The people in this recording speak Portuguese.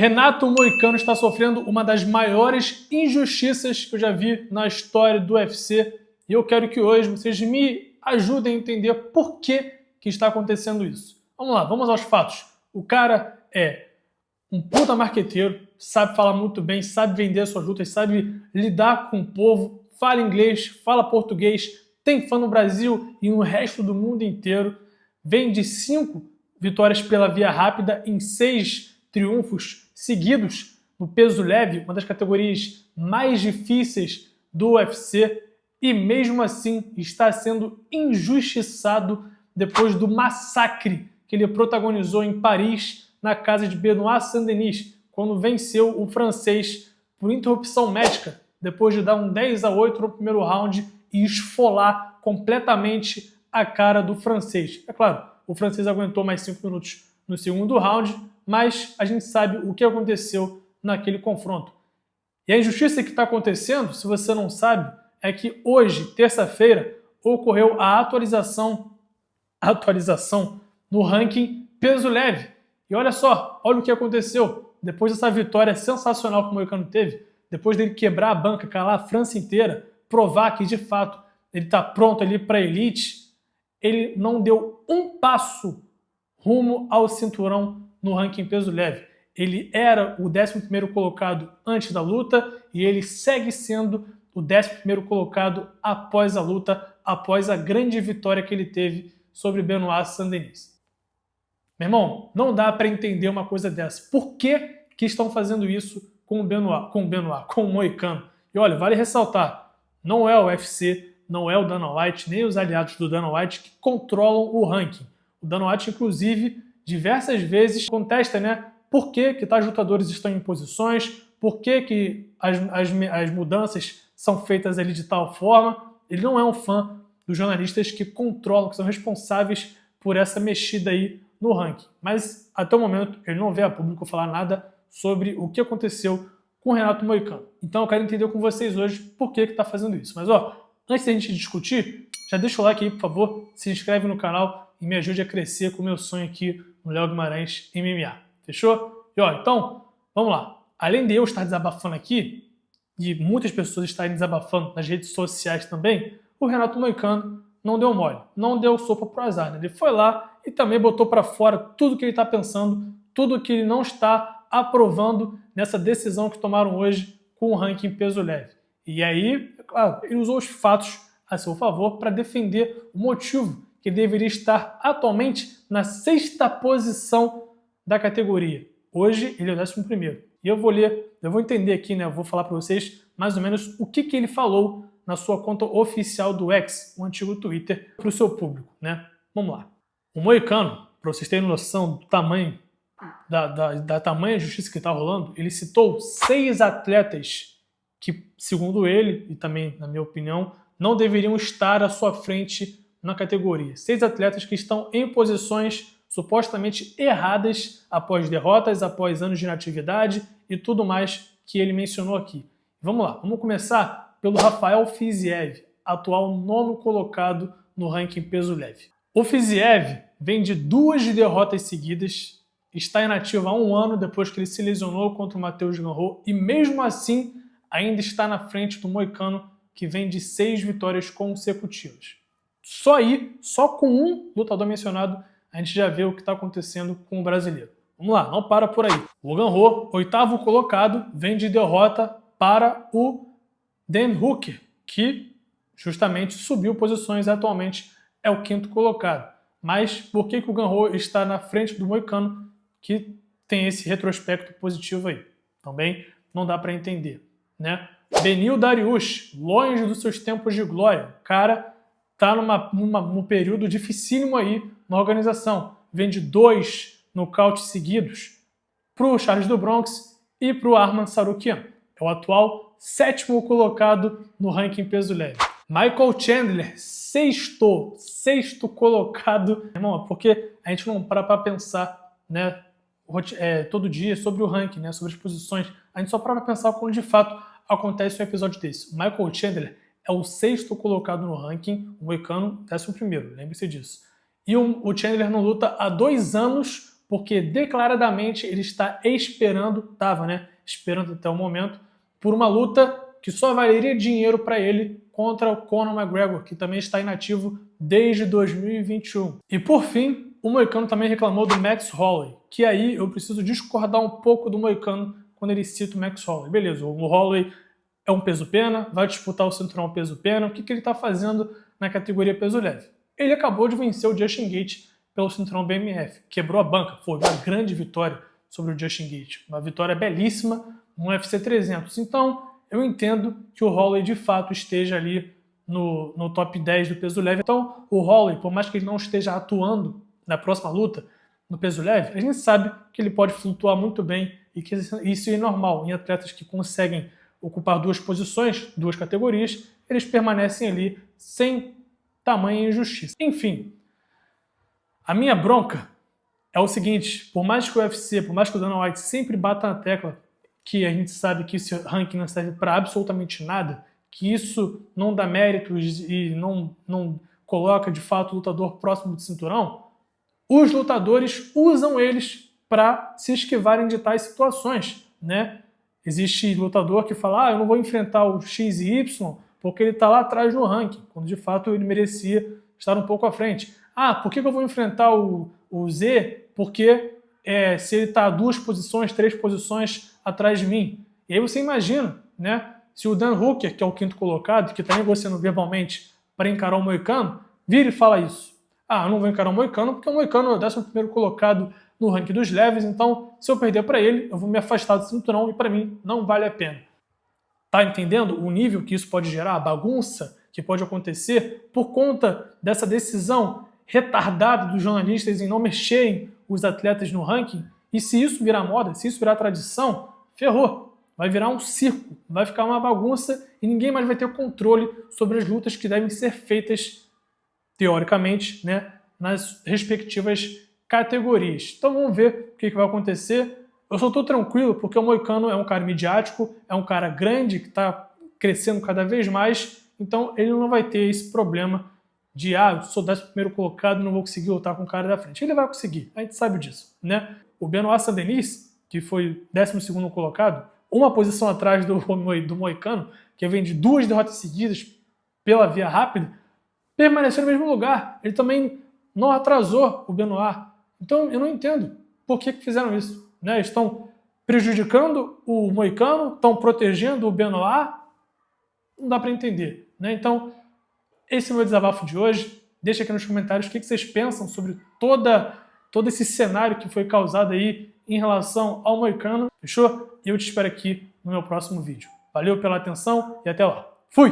Renato Moicano está sofrendo uma das maiores injustiças que eu já vi na história do UFC e eu quero que hoje vocês me ajudem a entender por que está acontecendo isso. Vamos lá, vamos aos fatos. O cara é um puta marqueteiro, sabe falar muito bem, sabe vender suas lutas, sabe lidar com o povo, fala inglês, fala português, tem fã no Brasil e no resto do mundo inteiro. Vem de 5 vitórias pela via rápida em 6 triunfos seguidos no peso leve, uma das categorias mais difíceis do UFC, e mesmo assim está sendo injustiçado depois do massacre que ele protagonizou em Paris, na casa de Benoit Saint-Denis, quando venceu o francês por interrupção médica, depois de dar um 10-8 no primeiro round e esfolar completamente a cara do francês. É claro, o francês aguentou mais 5 minutos no segundo round, mas a gente sabe o que aconteceu naquele confronto. E a injustiça que está acontecendo, se você não sabe, é que hoje, terça-feira, ocorreu a atualização no ranking peso leve. E olha só, olha o que aconteceu. Depois dessa vitória sensacional que o Moicano teve, depois dele quebrar a banca, calar a França inteira, provar que de fato ele está pronto ali para a elite, ele não deu um passo rumo ao cinturão no ranking peso leve. Ele era o 11º colocado antes da luta e ele segue sendo o 11º colocado após a luta, após a grande vitória que ele teve sobre Benoit Saint-Denis. Meu irmão, não dá para entender uma coisa dessa. Por que estão fazendo isso com o Moicano? E olha, vale ressaltar, não é o UFC, não é o Dana White, nem os aliados do Dana White que controlam o ranking. O Dana White, inclusive, diversas vezes contesta, por que tais lutadores estão em posições, por que as mudanças são feitas ali de tal forma. Ele não é um fã dos jornalistas que controlam, que são responsáveis por essa mexida aí no ranking. Mas, até o momento, ele não veio a público falar nada sobre o que aconteceu com o Renato Moicano. Então, eu quero entender com vocês hoje por que está fazendo isso. Mas, antes da gente discutir, já deixa o like aí, por favor, se inscreve no canal e me ajude a crescer com o meu sonho aqui no Léo Guimarães MMA. Fechou? E, então, vamos lá. Além de eu estar desabafando aqui, e muitas pessoas estarem desabafando nas redes sociais também, o Renato Moicano não deu mole, não deu sopa pro azar. Ele foi lá e também botou para fora tudo que ele está pensando, tudo que ele não está aprovando nessa decisão que tomaram hoje com o ranking peso leve. E aí, é claro, ele usou os fatos a seu favor para defender o motivo que deveria estar atualmente na 6ª posição da categoria. Hoje ele é o 11º. E eu vou entender aqui, eu vou falar para vocês mais ou menos o que ele falou na sua conta oficial do X, o antigo Twitter, para o seu público, Vamos lá. O Moicano, para vocês terem noção do tamanho, da tamanha justiça que está rolando, ele citou 6 atletas que, segundo ele, e também na minha opinião, não deveriam estar à sua frente na categoria. 6 atletas que estão em posições supostamente erradas após derrotas, após anos de inatividade e tudo mais que ele mencionou aqui. Vamos lá, vamos começar pelo Rafael Fiziev, atual 9º colocado no ranking peso leve. O Fiziev vem de 2 derrotas seguidas, está inativo há 1 ano depois que ele se lesionou contra o Matheus Gamrot e mesmo assim ainda está na frente do Moicano, que vem de 6 vitórias consecutivas. Só com um lutador mencionado, a gente já vê o que está acontecendo com o brasileiro. Vamos lá, não para por aí. O Gamrot, 8º colocado, vem de derrota para o Dan Hooker, que justamente subiu posições e atualmente é o 5º colocado. Mas por que o Gamrot está na frente do Moicano, que tem esse retrospecto positivo aí? Também não dá para entender, Beneil Dariush, longe dos seus tempos de glória. O cara está num período dificílimo aí na organização. Vem de 2 nocautes seguidos para o Charles do Bronx e para o Arman Tsarukyan. É o atual 7º colocado no ranking peso leve. Michael Chandler, 6º colocado. Irmão, porque a gente não para pensar, todo dia sobre o ranking, sobre as posições. A gente só para pensar quando de fato acontece um episódio desse. O Michael Chandler é o 6º colocado no ranking, o Moicano 11º, lembre-se disso. E o Chandler não luta há 2 anos porque declaradamente ele está estava, né, esperando até o momento, por uma luta que só valeria dinheiro para ele contra o Conor McGregor, que também está inativo desde 2021. E por fim, o Moicano também reclamou do Max Holloway, que aí eu preciso discordar um pouco do Moicano quando ele cita o Max Holloway. Beleza, o Holloway é um peso-pena, vai disputar o cinturão peso-pena, o que ele está fazendo na categoria peso-leve? Ele acabou de vencer o Justin Gaethje pelo cinturão BMF, quebrou a banca, foi uma grande vitória sobre o Justin Gaethje, uma vitória belíssima no UFC 300. Então, eu entendo que o Holloway de fato esteja ali no top 10 do peso leve. Então, o Holloway, por mais que ele não esteja atuando na próxima luta no peso leve, a gente sabe que ele pode flutuar muito bem e que isso é normal em atletas que conseguem ocupar duas posições, duas categorias, eles permanecem ali sem tamanha injustiça. Enfim, a minha bronca é o seguinte, por mais que o UFC, por mais que o Dana White sempre bata na tecla que a gente sabe que esse ranking não serve para absolutamente nada, que isso não dá méritos e não coloca de fato o lutador próximo do cinturão, os lutadores usam eles para se esquivarem de tais situações, né? Existe lutador que fala, eu não vou enfrentar o X e Y porque ele está lá atrás no ranking, quando de fato ele merecia estar um pouco à frente. Por que eu vou enfrentar o Z? Porque se ele está 2 posições, 3 posições atrás de mim. E aí você imagina, né? Se o Dan Hooker, que é o 5º colocado, que está negociando verbalmente para encarar o Moicano, vira e fala isso. Eu não vou encarar o Moicano porque o Moicano é o 11º colocado no ranking dos leves, então se eu perder para ele, eu vou me afastar do cinturão e para mim não vale a pena. Tá entendendo o nível que isso pode gerar, a bagunça que pode acontecer por conta dessa decisão retardada dos jornalistas em não mexerem os atletas no ranking? E se isso virar moda, se isso virar tradição, ferrou. Vai virar um circo, vai ficar uma bagunça e ninguém mais vai ter controle sobre as lutas que devem ser feitas, teoricamente, né, nas respectivas categorias. Então vamos ver o que vai acontecer. Eu só estou tranquilo porque o Moicano é um cara midiático, é um cara grande que está crescendo cada vez mais, então ele não vai ter esse problema de eu sou 11º colocado e não vou conseguir lutar com o cara da frente. Ele vai conseguir, a gente sabe disso, né? O Benoit Saint-Denis, que foi 12º colocado, uma posição atrás do Moicano, que vem de 2 derrotas seguidas pela via rápida, permaneceu no mesmo lugar. Ele também não atrasou o Benoit. Então eu não entendo por que fizeram isso, né? Estão prejudicando o Moicano, estão protegendo o Benoit, não dá para entender, né? Então, esse é o meu desabafo de hoje. Deixa aqui nos comentários o que vocês pensam sobre todo esse cenário que foi causado aí em relação ao Moicano. Fechou? E eu te espero aqui no meu próximo vídeo. Valeu pela atenção e até lá. Fui!